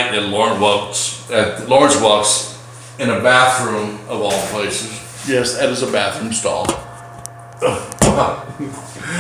night at Lawrence Welk's in a bathroom of all places. Yes, that is a bathroom stall.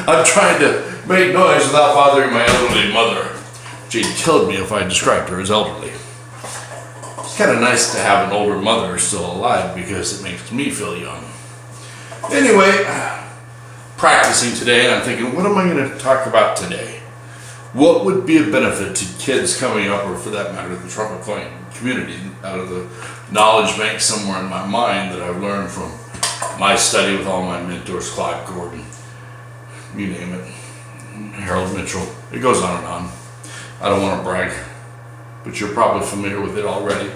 I'm trying to make noise without bothering my elderly mother. She'd killed me if I described her as elderly. It's kind of nice to have an older mother still alive because it makes me feel young. Anyway, practicing today, and I'm thinking, what am I going to talk about today? What would be a benefit to kids coming up, or for that matter, the trumpet playing community, out of the knowledge bank somewhere in my mind that I've learned from my study with all my mentors, Claude, Gordon, you name it, Harold Mitchell. It goes on and on. I don't want to brag, but you're probably familiar with it already.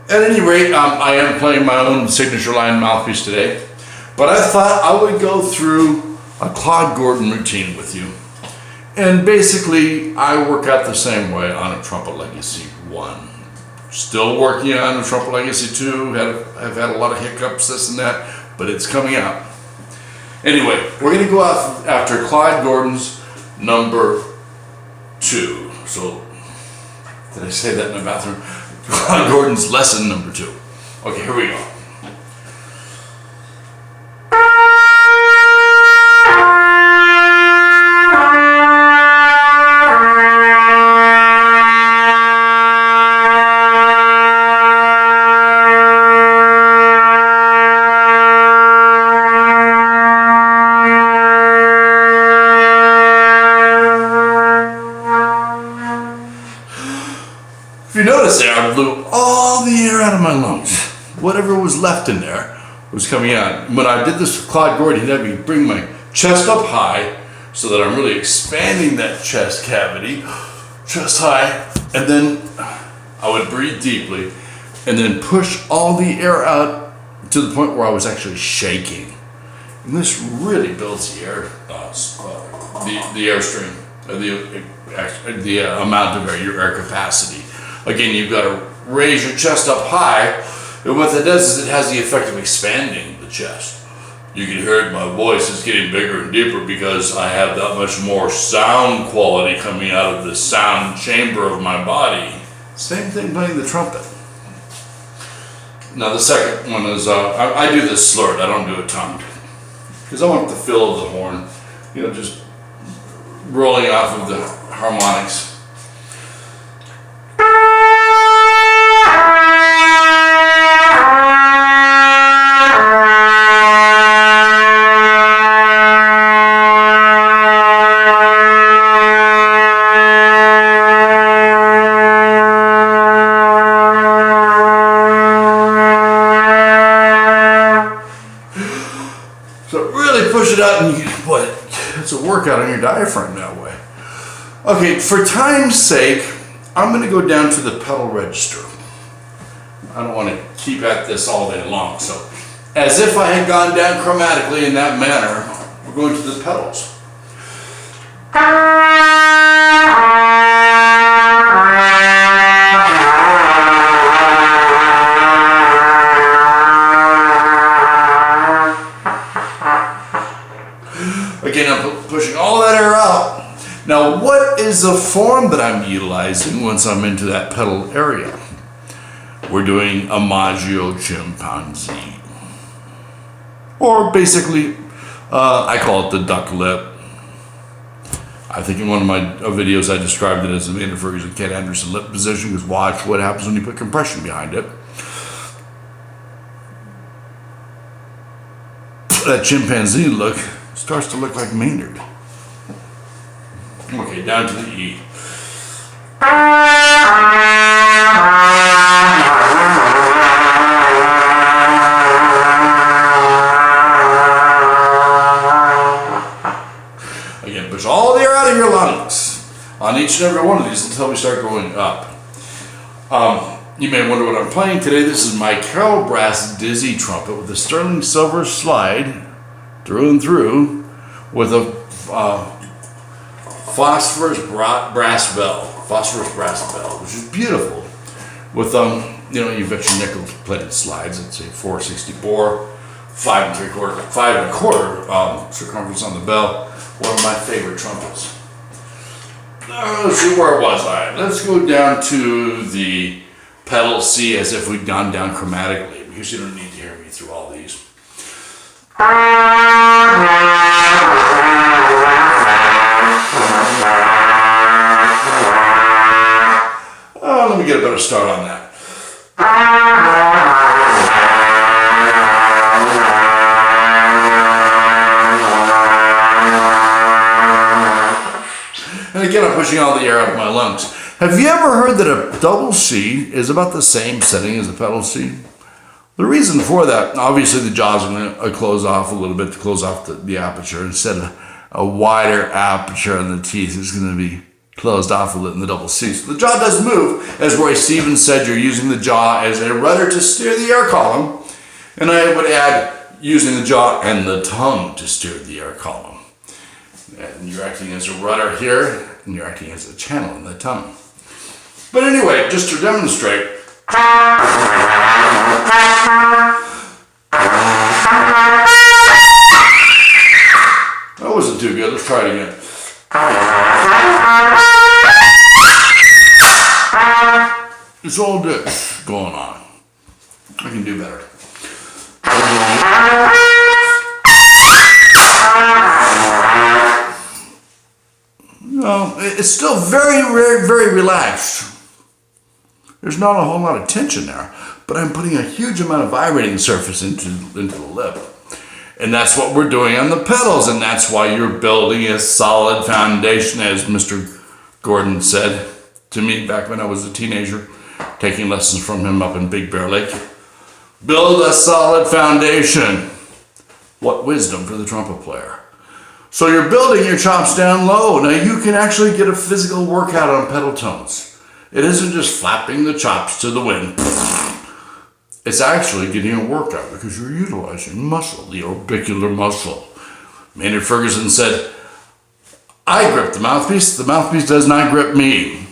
At any rate, I am playing my own signature line mouthpiece today, but I thought I would go through a Claude Gordon routine with you. And basically, I work out the same way on a Trumpet Legacy 1. Still working on a Trumpet Legacy 2. I've had a lot of hiccups, this and that, but it's coming out. Anyway, we're going to go out after Claude Gordon's number 2. So, did I say that in the bathroom? Claude Gordon's lesson number 2. Okay, here we go. If you notice there, I blew all the air out of my lungs. Whatever was left in there was coming out. When I did this with Claude Gordon, he'd have me bring my chest up high so that I'm really expanding that chest cavity, chest high, and then I would breathe deeply and then push all the air out to the point where I was actually shaking. And this really builds the air, the airstream, the amount of air, your air capacity. Again, you've got to raise your chest up high, and what that does is it has the effect of expanding the chest. You can hear it, my voice is getting bigger and deeper because I have that much more sound quality coming out of the sound chamber of my body. Same thing playing the trumpet. Now the second one is, I do this slurred, I don't do it tongued. Because I want the feel of the horn, just rolling off of the harmonics. So really push it out, and it's a workout on your diaphragm that way. Okay, for time's sake, I'm going to go down to the pedal register. I don't want to keep at this all day long, so as if I had gone down chromatically in that manner, we're going to the pedals. Again, I'm pushing all that air out. Now, what is the form that I'm utilizing once I'm into that pedal area? We're doing a Maggio chimpanzee. Or basically, I call it the duck lip. I think in one of my videos I described it as an Andy Ferguson, Ken Anderson lip position, because watch what happens when you put compression behind it. That chimpanzee look starts to look like Maynard. Okay, down to the E. Again, push all the air out of your lungs on each and every one of these until we start going up. You may wonder what I'm playing today. This is my Carol Brass Dizzy trumpet with a sterling silver slide through and through with a phosphorus brass bell, which is beautiful. With you've got your nickel plated slides. It's a 464, 5 1/4 circumference on the bell. One of my favorite trumpets. let's see, where was I? Let's go down to the pedal C as if we'd gone down chromatically, because you don't need to hear me through all these. Oh, let me get a better start on that. And again, I'm pushing all the air out of my lungs. Have you ever heard that a double C is about the same setting as a pedal C? The reason for that, obviously the jaw's going to close off a little bit to close off the aperture. Instead of a wider aperture on the teeth, it's going to be closed off a little in the double C. So the jaw does move. As Roy Stevens said, you're using the jaw as a rudder to steer the air column. And I would add using the jaw and the tongue to steer the air column. And you're acting as a rudder here, and you're acting as a channel in the tongue. But anyway, just to demonstrate, that wasn't too good. Let's try it again. It's all this going on. I can do better. No, it's still very, very, very relaxed. There's not a whole lot of tension there, but I'm putting a huge amount of vibrating surface into the lip. And that's what we're doing on the pedals, and that's why you're building a solid foundation, as Mr. Gordon said to me back when I was a teenager, taking lessons from him up in Big Bear Lake. Build a solid foundation. What wisdom for the trumpet player. So you're building your chops down low. Now you can actually get a physical workout on pedal tones. It isn't just flapping the chops to the wind. It's actually getting a workout because you're utilizing muscle, the orbicular muscle. Maynard Ferguson said, I grip the mouthpiece does not grip me.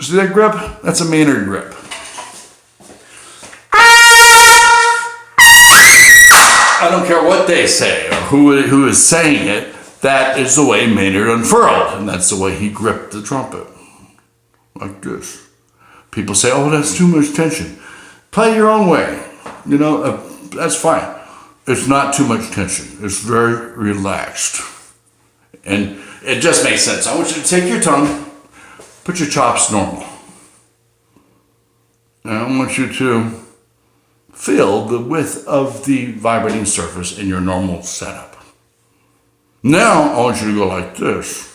See that grip? That's a Maynard grip. I don't care what they say or who is saying it, that is the way Maynard unfurled, and that's the way he gripped the trumpet. Like this. People say, oh, that's too much tension. Play your own way. You know, that's fine. It's not too much tension. It's very relaxed. And it just makes sense. I want you to take your tongue, put your chops normal. And I want you to feel the width of the vibrating surface in your normal setup. Now, I want you to go like this.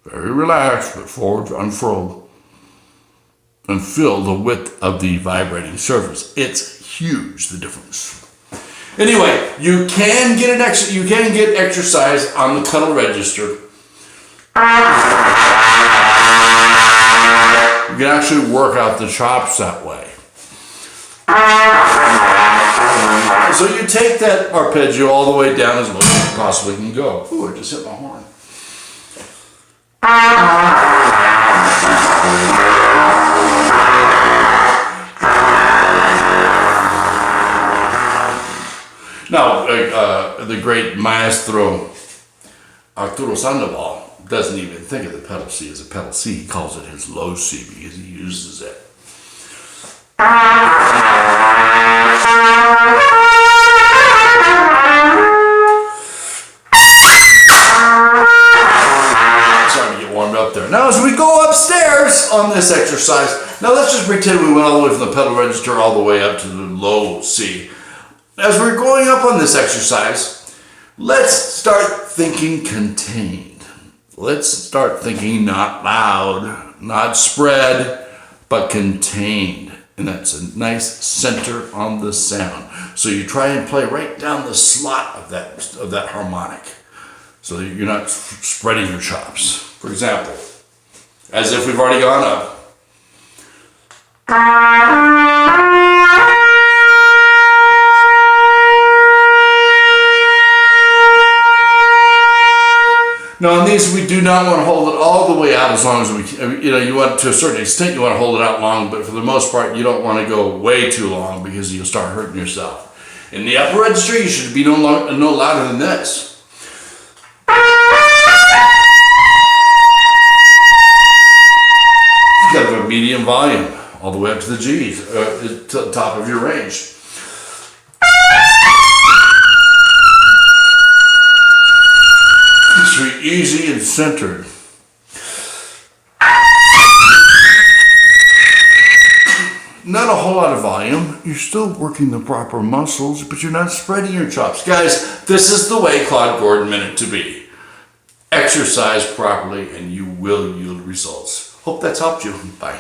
Very relaxed, but forward, unfurled. And feel the width of the vibrating surface. It's huge, the difference. Anyway, you can get exercise on the pedal register. You can actually work out the chops that way. So you take that arpeggio all the way down as low as you possibly can go. Ooh, I just hit my horn. Now, the great maestro Arturo Sandoval doesn't even think of the pedal C as a pedal C. He calls it his low C because he uses it. Starting to get warmed up there. Now, as we go upstairs on this exercise, now let's just pretend we went all the way from the pedal register all the way up to the low C. As we're going up on this exercise, let's start thinking contained. Let's start thinking not loud, not spread, but contained. And that's a nice center on the sound. So you try and play right down the slot of that harmonic, so that you're not spreading your chops. For example, as if we've already gone up. Now on these, we do not want to hold it all the way out as long as we can. You know, you want, to a certain extent, you want to hold it out long, but for the most part, you don't want to go way too long because you'll start hurting yourself. In the upper register, you should be no louder than this. volume all the way up to the G's, to the top of your range. It's really easy and centered. Not a whole lot of volume. You're still working the proper muscles, but you're not spreading your chops. Guys, this is the way Claude Gordon meant it to be. Exercise properly and you will yield results. Hope that's helped you. Bye.